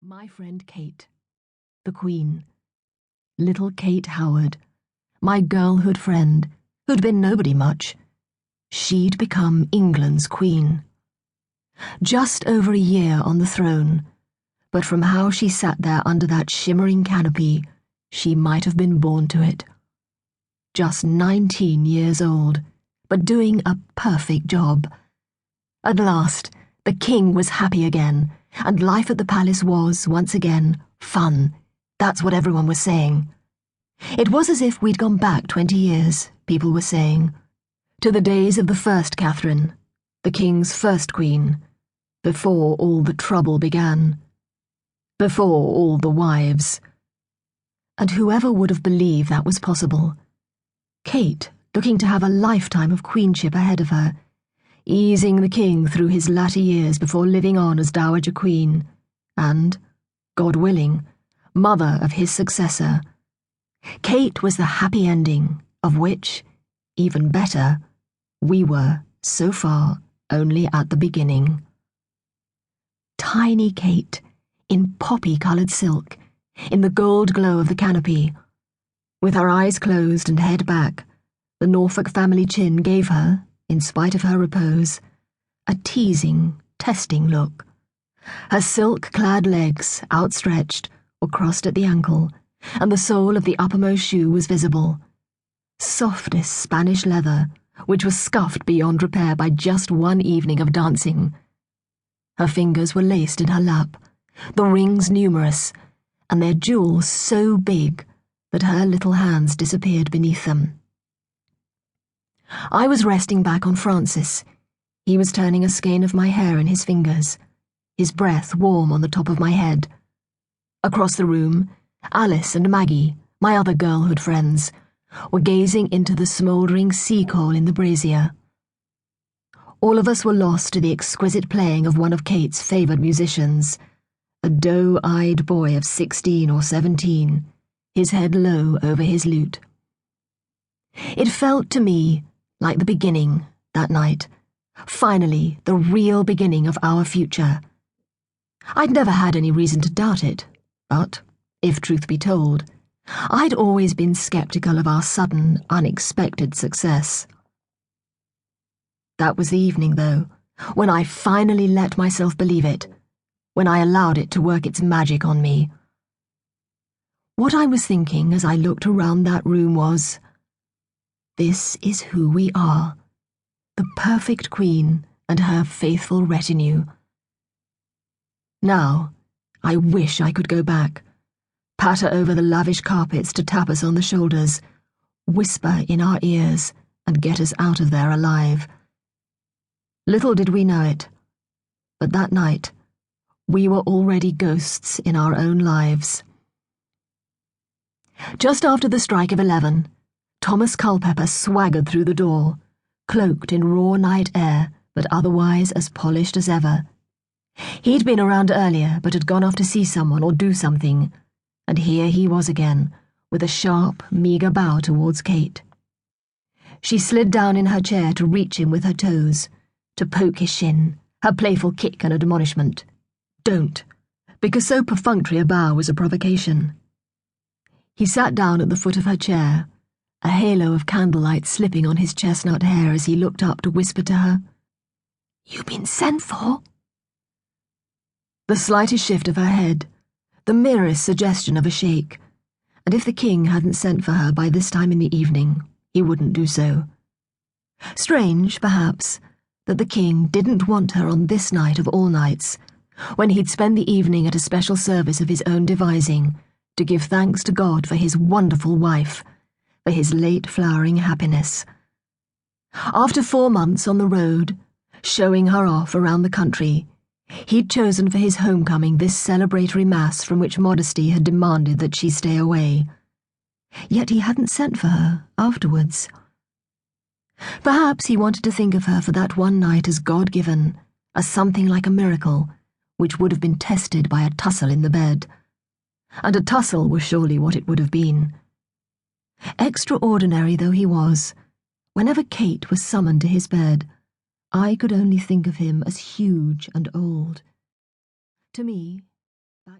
My friend Kate, the Queen, little Kate Howard, my girlhood friend, who'd been nobody much, she'd become England's Queen. Just over a year on the throne, but from how she sat there under that shimmering canopy, she might have been born to it. Just 19 years old, but doing a perfect job. At last, the king was happy again, and life at the palace was, once again, fun. That's what everyone was saying. It was as if we'd gone back 20 years, people were saying, to the days of the first Catherine, the king's first queen, before all the trouble began, before all the wives. And whoever would have believed that was possible? Kate, looking to have a lifetime of queenship ahead of her, easing the king through his latter years before living on as Dowager Queen, and, God willing, mother of his successor. Kate was the happy ending, of which, even better, we were, so far, only at the beginning. Tiny Kate, in poppy-coloured silk, in the gold glow of the canopy. With her eyes closed and head back, the Norfolk family chin gave her, in spite of her repose, a teasing, testing look. Her silk-clad legs, outstretched, or crossed at the ankle, and the sole of the uppermost shoe was visible. Softest Spanish leather, which was scuffed beyond repair by just one evening of dancing. Her fingers were laced in her lap, the rings numerous, and their jewels so big that her little hands disappeared beneath them. I was resting back on Francis. He was turning a skein of my hair in his fingers, his breath warm on the top of my head. Across the room, Alice and Maggie, my other girlhood friends, were gazing into the smouldering sea coal in the brazier. All of us were lost to the exquisite playing of one of Kate's favoured musicians, a doe-eyed boy of 16 or 17, his head low over his lute. It felt to me like the beginning, that night, finally the real beginning of our future. I'd never had any reason to doubt it, but, if truth be told, I'd always been sceptical of our sudden, unexpected success. That was the evening, though, when I finally let myself believe it, when I allowed it to work its magic on me. What I was thinking as I looked around that room was, this is who we are, the perfect queen and her faithful retinue. Now, I wish I could go back, patter over the lavish carpets to tap us on the shoulders, whisper in our ears, and get us out of there alive. Little did we know it, but that night, we were already ghosts in our own lives. Just after the strike of 11, Thomas Culpepper swaggered through the door, cloaked in raw night air, but otherwise as polished as ever. He'd been around earlier, but had gone off to see someone or do something, and here he was again, with a sharp, meagre bow towards Kate. She slid down in her chair to reach him with her toes, to poke his shin, her playful kick and admonishment. Don't, because so perfunctory a bow was a provocation. He sat down at the foot of her chair, a halo of candlelight slipping on his chestnut hair as he looked up to whisper to her, "You been sent for?" The slightest shift of her head, the merest suggestion of a shake, and if the king hadn't sent for her by this time in the evening, he wouldn't do so. Strange, perhaps, that the king didn't want her on this night of all nights, when he'd spend the evening at a special service of his own devising, to give thanks to God for his wonderful wife, for his late flowering happiness. After 4 months on the road, showing her off around the country, he'd chosen for his homecoming this celebratory mass from which modesty had demanded that she stay away. Yet he hadn't sent for her afterwards. Perhaps he wanted to think of her for that one night as God-given, as something like a miracle, which would have been tested by a tussle in the bed. And a tussle was surely what it would have been. Extraordinary though he was, whenever Kate was summoned to his bed, I could only think of him as huge and old. To me,